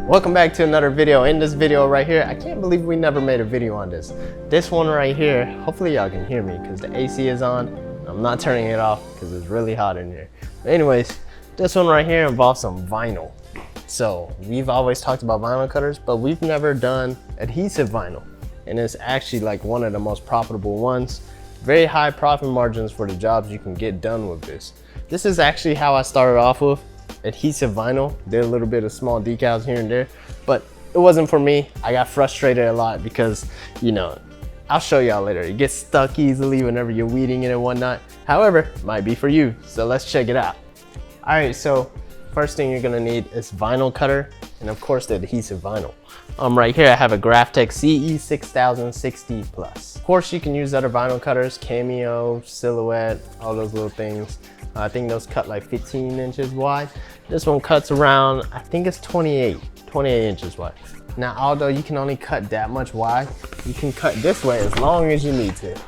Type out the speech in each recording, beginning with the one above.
Welcome back to another video. In this video right here, I can't believe we never made a video on this. This one right here, hopefully y'all can hear me because the AC is on. I'm not turning it off because it's really hot in here. But anyways, this one right here involves some vinyl. So we've always talked about vinyl cutters, but we've never done adhesive vinyl. And it's actually like one of the most profitable ones. Very high profit margins for the jobs you can get done with this. This is actually how I started off with adhesive vinyl. Did a little bit of small decals here and there, but it wasn't for me. I got frustrated a lot because, you know, I'll show y'all later. It gets stuck easily whenever you're weeding it and whatnot. However, might be for you. So let's check it out. All right, so first thing you're gonna need is vinyl cutter and of course the adhesive vinyl. Right here I have a Graphtec CE 6060 Plus. Of course you can use other vinyl cutters, Cameo, Silhouette, all those little things. I think those cut like 15 inches wide. This one cuts around, I think it's 28 inches wide. Now, although you can only cut that much wide, you can cut this way as long as you need to.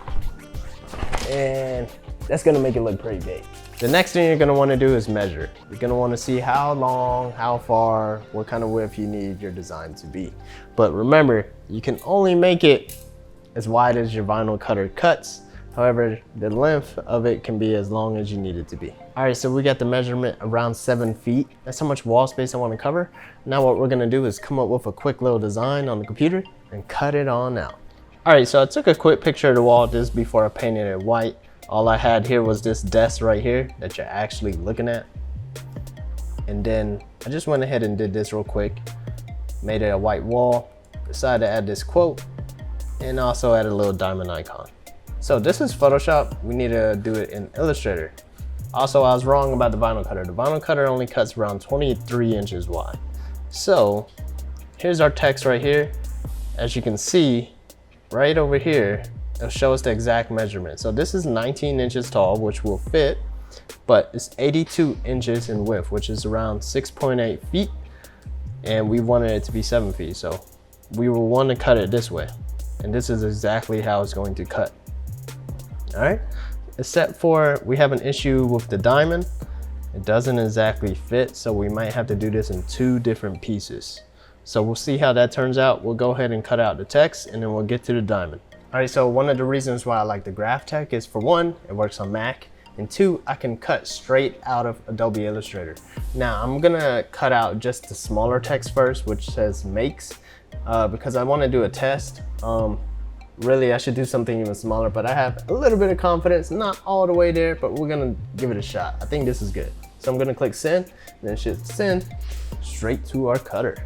And that's gonna make it look pretty big. The next thing you're gonna wanna do is measure. You're gonna wanna see how long, how far, what kind of width you need your design to be. But remember, you can only make it as wide as your vinyl cutter cuts. However, the length of it can be as long as you need it to be. All right, so we got the measurement around 7 feet. That's how much wall space I want to cover. Now what we're gonna do is come up with a quick little design on the computer and cut it on out. All right, so I took a quick picture of the wall just before I painted it white. All I had here was this desk right here that you're actually looking at. And then I just went ahead and did this real quick. Made it a white wall. Decided to add this quote and also add a little diamond icon. So this is Photoshop. We need to do it in Illustrator. Also, I was wrong about the vinyl cutter. The vinyl cutter only cuts around 23 inches wide. So here's our text right here. As you can see, right over here, it'll show us the exact measurement. So this is 19 inches tall, which will fit, but it's 82 inches in width, which is around 6.8 feet. And we wanted it to be 7 feet. So we will want to cut it this way. And this is exactly how it's going to cut. All right, except for we have an issue with the diamond. It doesn't exactly fit, so we might have to do this in 2 different pieces. So we'll see how that turns out. We'll go ahead and cut out the text and then we'll get to the diamond. All right, so one of the reasons why I like the Graphtec is, for one, it works on Mac, and 2, I can cut straight out of Adobe Illustrator. Now I'm gonna cut out just the smaller text first, which says makes, because I wanna do a test. Really, I should do something even smaller, but I have a little bit of confidence, not all the way there, but we're gonna give it a shot. I think this is good. So I'm gonna click send, and then it should send straight to our cutter.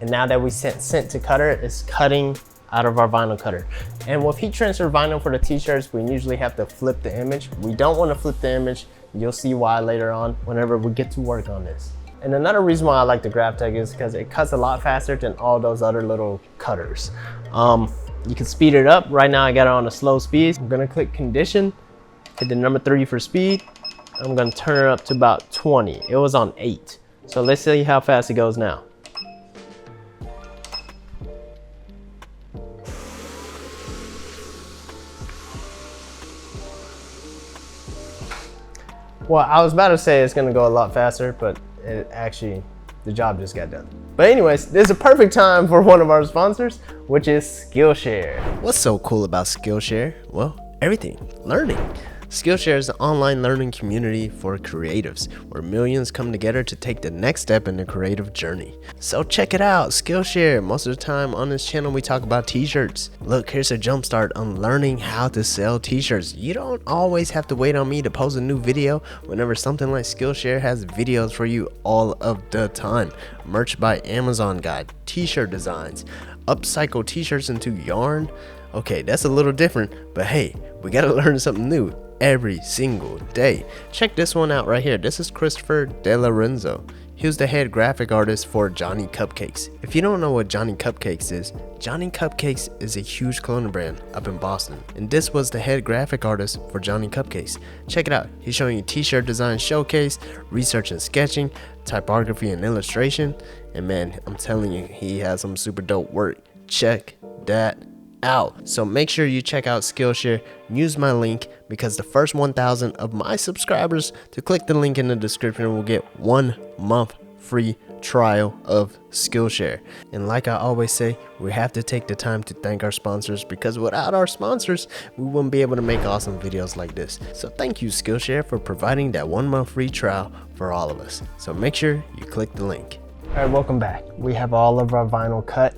And now that we sent to cutter, it's cutting out of our vinyl cutter. And with heat transfer vinyl for the t-shirts, we usually have to flip the image. We don't wanna flip the image. You'll see why later on whenever we get to work on this. And another reason why I like the Graphtec is because it cuts a lot faster than all those other little cutters. You can speed it up. Right now I got it on a slow speed. I'm gonna click condition, hit the number 3 for speed. I'm gonna turn it up to about 20. It was on 8. So let's see how fast it goes now. Well, I was about to say it's gonna go a lot faster, but it actually, the job just got done. But anyways, this is a perfect time for one of our sponsors, which is Skillshare. What's so cool about Skillshare? Well, everything. Learning. Skillshare is an online learning community for creatives where millions come together to take the next step in the creative journey. So check it out, Skillshare. Most of the time on this channel we talk about t-shirts. Look, here's a jumpstart on learning how to sell t-shirts. You don't always have to wait on me to post a new video whenever something like Skillshare has videos for you all of the time. Merch by Amazon guide, t-shirt designs, upcycle t-shirts into yarn. Okay, that's a little different, but hey, we gotta learn something new every single day. Check this one out right here. This is Christopher De Lorenzo. He was the head graphic artist for Johnny Cupcakes. If you don't know what Johnny Cupcakes is, Johnny Cupcakes is a huge clothing brand up in Boston. And this was the head graphic artist for Johnny Cupcakes. Check it out. He's showing you t-shirt design showcase, research and sketching, typography and illustration. And man, I'm telling you, he has some super dope work. Check that out. So make sure you check out Skillshare. Use my link because the first 1,000 of my subscribers to click the link in the description will get 1 month free trial of Skillshare. And like I always say, we have to take the time to thank our sponsors, because without our sponsors, we wouldn't be able to make awesome videos like this. So thank you, Skillshare, for providing that 1 month free trial for all of us. So make sure you click the link. All right, welcome back. We have all of our vinyl cut.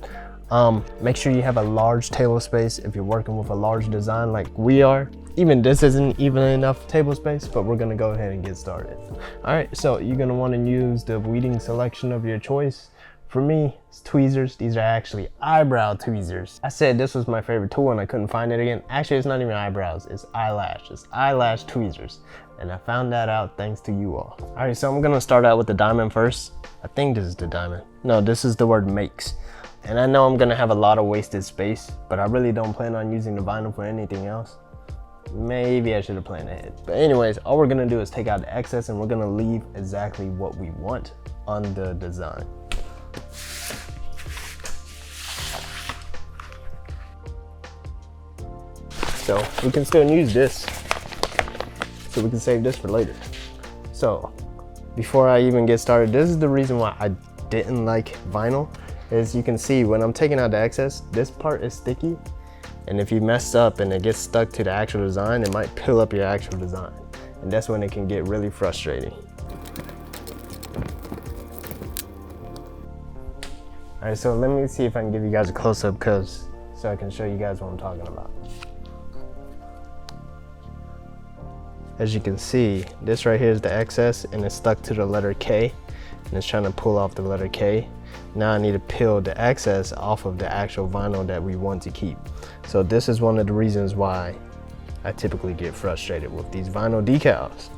Make sure you have a large table space if you're working with a large design like we are. Even this isn't even enough table space, but we're gonna go ahead and get started. All right, so you're gonna wanna use the weeding selection of your choice. For me, it's tweezers. These are actually eyebrow tweezers. I said this was my favorite tool and I couldn't find it again. Actually, it's not even eyebrows, it's eyelash. It's eyelash tweezers. And I found that out thanks to you all. All right, so I'm gonna start out with the diamond first. I think this is the diamond. No, this is the word makes. And I know I'm gonna have a lot of wasted space, but I really don't plan on using the vinyl for anything else. Maybe I should have planned ahead. But anyways, all we're gonna do is take out the excess and we're gonna leave exactly what we want on the design. So we can still use this. So we can save this for later. So before I even get started, this is the reason why I didn't like vinyl. As you can see, when I'm taking out the excess, this part is sticky. And if you mess up and it gets stuck to the actual design, it might peel up your actual design. And that's when it can get really frustrating. All right, so let me see if I can give you guys a close-up so I can show you guys what I'm talking about. As you can see, this right here is the excess and it's stuck to the letter K and it's trying to pull off the letter K. Now I need to peel the excess off of the actual vinyl that we want to keep. So this is one of the reasons why I typically get frustrated with these vinyl decals.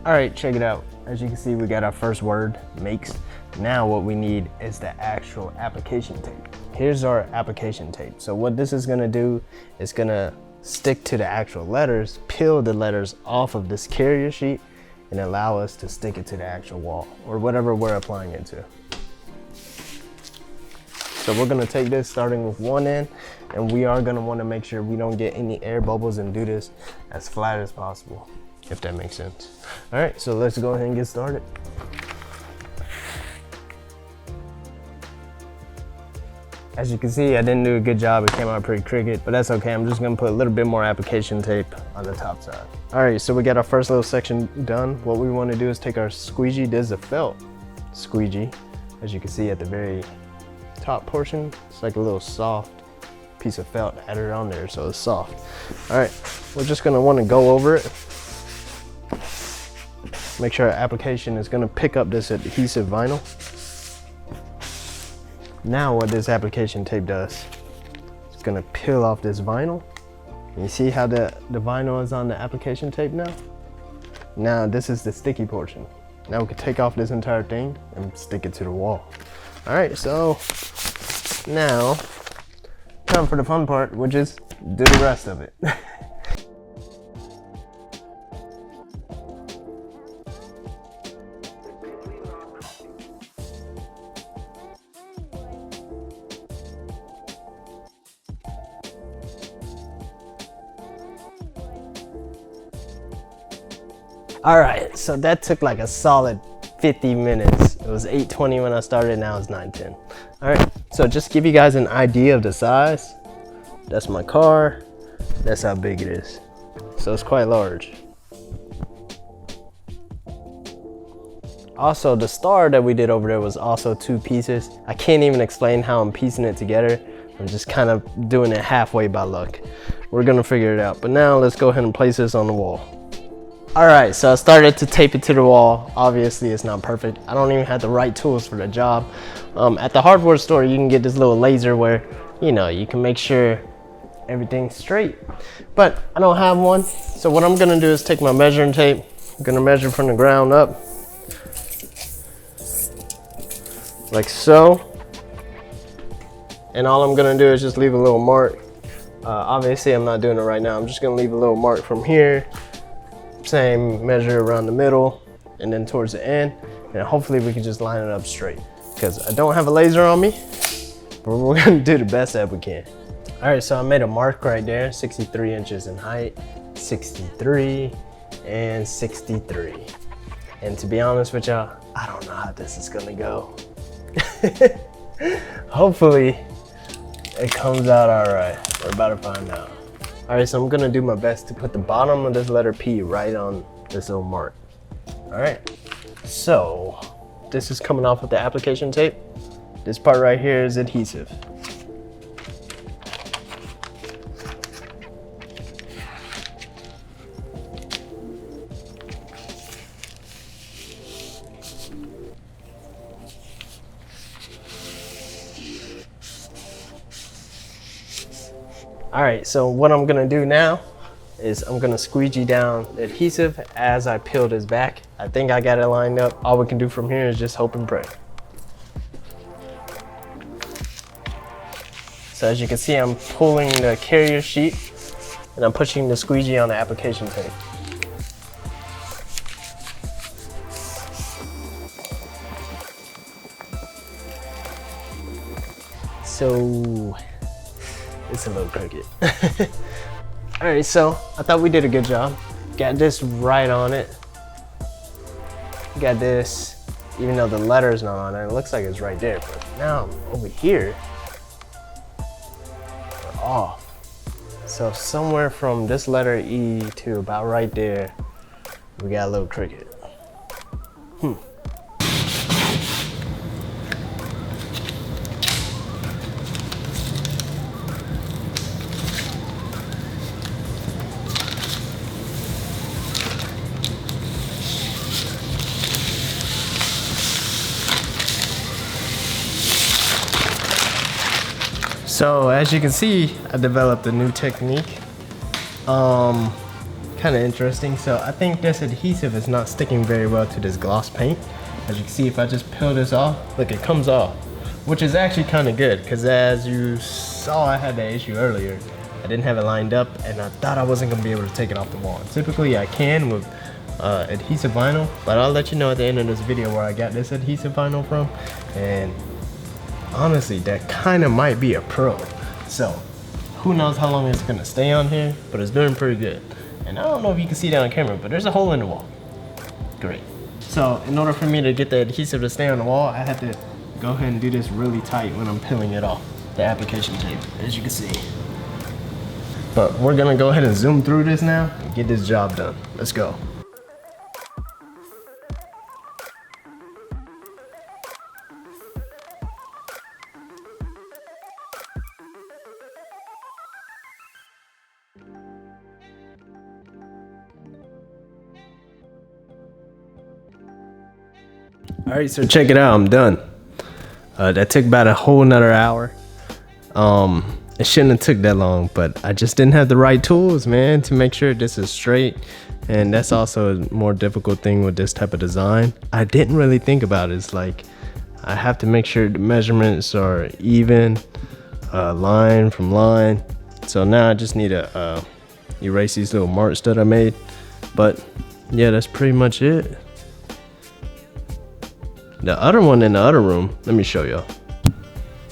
All right, check it out. As you can see, we got our first word, makes. Now what we need is the actual application tape. Here's our application tape. So what this is gonna do is gonna stick to the actual letters, peel the letters off of this carrier sheet, and allow us to stick it to the actual wall or whatever we're applying it to. So we're gonna take this starting with one end, and we are gonna wanna make sure we don't get any air bubbles and do this as flat as possible, if that makes sense. All right, so let's go ahead and get started. As you can see, I didn't do a good job. It came out pretty crooked, but that's okay. I'm just gonna put a little bit more application tape on the top side. All right, so we got our first little section done. What we wanna do is take our squeegee. This is a felt squeegee. As you can see at the very top portion, it's like a little soft piece of felt added on there, so it's soft. All right, we're just gonna wanna go over it. Make sure our application is gonna pick up this adhesive vinyl. Now what this application tape does, it's gonna peel off this vinyl. And you see how the vinyl is on the application tape now? Now this is the sticky portion. Now we can take off this entire thing and stick it to the wall. All right, so now time for the fun part, which is do the rest of it. All right, so that took like a solid 50 minutes. It was 8:20 when I started, now it's 9:10. All right, so just to give you guys an idea of the size, that's my car, that's how big it is. So it's quite large. Also, the star that we did over there was also 2 pieces. I can't even explain how I'm piecing it together. I'm just kind of doing it halfway by luck. We're gonna figure it out. But now let's go ahead and place this on the wall. All right, so I started to tape it to the wall. Obviously, it's not perfect. I don't even have the right tools for the job. At the hardware store, you can get this little laser where, you know, you can make sure everything's straight. But I don't have one. So what I'm gonna do is take my measuring tape. I'm gonna measure from the ground up, like so. And all I'm gonna do is just leave a little mark. Obviously, I'm not doing it right now. I'm just gonna leave a little mark from here. Same measure around the middle and then towards the end, and hopefully we can just line it up straight, because I don't have a laser on me, but we're gonna do the best that we can. All right, so I made a mark right there, 63 inches in height, 63 and 63. And to be honest with y'all, I don't know how this is gonna go. Hopefully it comes out all right. We're about to find out. All right, so I'm gonna do my best to put the bottom of this letter P right on this little mark. All right, so this is coming off with the application tape. This part right here is adhesive. All right, so what I'm gonna do now is I'm gonna squeegee down the adhesive as I peel this back. I think I got it lined up. All we can do from here is just hope and pray. So as you can see, I'm pulling the carrier sheet and I'm pushing the squeegee on the application tape. So it's a little crooked. All right, so I thought we did a good job. Got this right on it. Got this, even though the letter's not on it, it looks like it's right there, but now over here, we're off. So somewhere from this letter E to about right there, we got a little crooked. So as you can see, I developed a new technique. Kind of interesting. So I think this adhesive is not sticking very well to this gloss paint. As you can see, if I just peel this off, look, it comes off, which is actually kind of good because as you saw, I had that issue earlier. I didn't have it lined up and I thought I wasn't gonna be able to take it off the wall. Typically I can with adhesive vinyl, but I'll let you know at the end of this video where I got this adhesive vinyl from. And honestly, that kind of might be a pro. So who knows how long it's gonna stay on here, but it's doing pretty good. And I don't know if you can see that on camera, but there's a hole in the wall. Great. So in order for me to get the adhesive to stay on the wall, I have to go ahead and do this really tight when I'm peeling it off the application tape, as you can see. But we're gonna go ahead and zoom through this now and get this job done. Let's go. All right, so check it out, I'm done. That took about a whole nother hour. It shouldn't have took that long, but I just didn't have the right tools, man, to make sure this is straight. And that's also a more difficult thing with this type of design. I didn't really think about it. It's like, I have to make sure the measurements are even, line from line. So now I just need to erase these little marks that I made. But yeah, that's pretty much it. The other one in the other room, let me show y'all.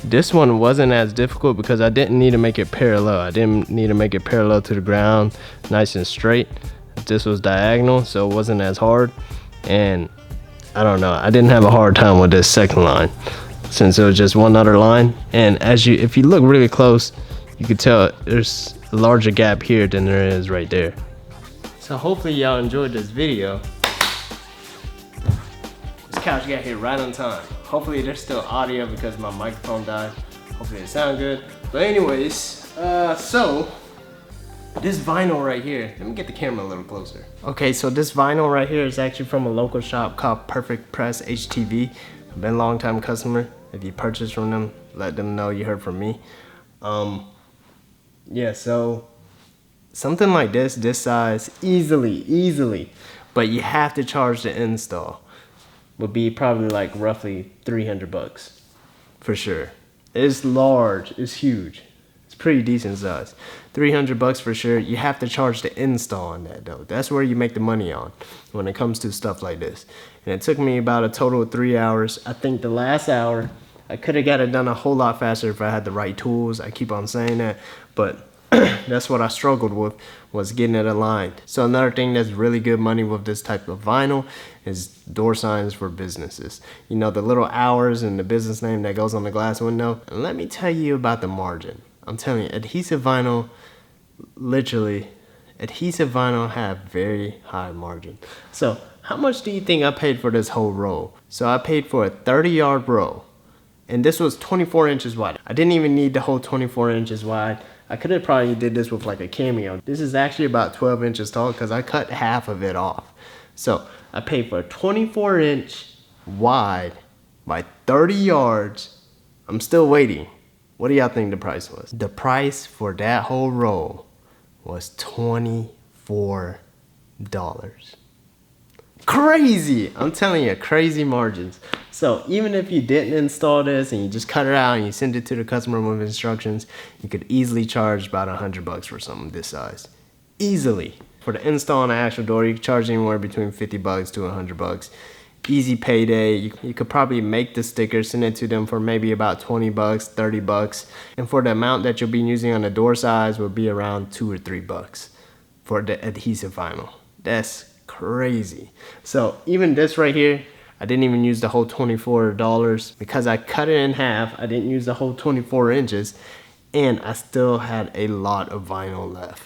This one wasn't as difficult because I didn't need to make it parallel. I didn't need to make it parallel to the ground, nice and straight. This was diagonal, so it wasn't as hard. And I don't know, I didn't have a hard time with this second line since it was just one other line. And if you look really close, you can tell there's a larger gap here than there is right there. So hopefully y'all enjoyed this video. Couch got here right on time. Hopefully there's still audio because my microphone died. Hopefully it sounds good. But anyways, so this vinyl right here, let me get the camera a little closer. Okay, so this vinyl right here is actually from a local shop called Perfect Press HTV. I've been a long time customer. If you purchase from them, let them know you heard from me. Yeah, so something like this size, easily, but you have to charge the install. Would be probably like roughly 300 bucks for sure. It's large, it's huge. It's pretty decent size. 300 bucks for sure. You have to charge the install on that though. That's where you make the money on when it comes to stuff like this. And it took me about a total of 3 hours. I think the last hour, I could have got it done a whole lot faster if I had the right tools. I keep on saying that, but That's what I struggled with, was getting it aligned. So another thing that's really good money with this type of vinyl is door signs for businesses. You know, the little hours and the business name that goes on the glass window. And let me tell you about the margin. I'm telling you, adhesive vinyl, literally, adhesive vinyl have very high margin. So how much do you think I paid for this whole roll? So I paid for a 30-yard roll, and this was 24 inches wide. I didn't even need the whole 24 inches wide. I could have probably did this with like a Cameo. This is actually about 12 inches tall because I cut half of it off. So I paid for a 24-inch wide by 30 yards. I'm still waiting. What do y'all think the price was? The price for that whole roll was $24. Crazy! I'm telling you, crazy margins. So even if you didn't install this and you just cut it out and you send it to the customer with instructions, you could easily charge about $100 for something this size. Easily. For the install on the actual door, you can charge anywhere between $50 to $100. Easy payday. You could probably make the sticker, send it to them for maybe about $20, $30. And for the amount that you'll be using on the door size will be around $2 or $3 for the adhesive vinyl. That's crazy. So even this right here, I didn't even use the whole $24 because I cut it in half. I didn't use the whole 24 inches and I still had a lot of vinyl left.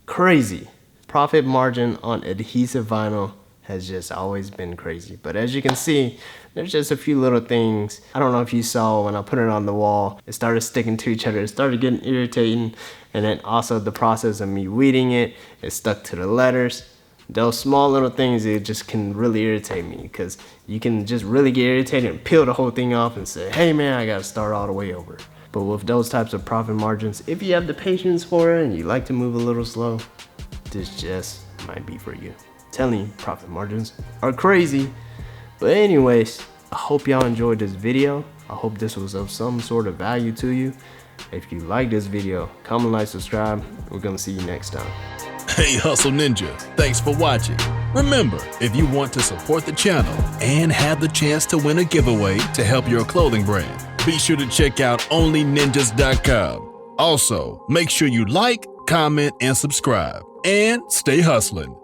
Crazy. Profit margin on adhesive vinyl has just always been crazy. But as you can see, there's just a few little things. I don't know if you saw when I put it on the wall, it started sticking to each other. It started getting irritating. And then also the process of me weeding it, it stuck to the letters. Those small little things, it just can really irritate me because you can just really get irritated and peel the whole thing off and say, hey man, I gotta start all the way over. But with those types of profit margins, if you have the patience for it and you like to move a little slow, this just might be for you. I'm telling you, profit margins are crazy. But anyways, I hope y'all enjoyed this video. I hope this was of some sort of value to you. If you like this video, comment, like, subscribe. We're gonna see you next time. Hey Hustle Ninja, thanks for watching. Remember, if you want to support the channel and have the chance to win a giveaway to help your clothing brand, be sure to check out onlyninjas.com. Also, make sure you like, comment, and subscribe. And stay hustling.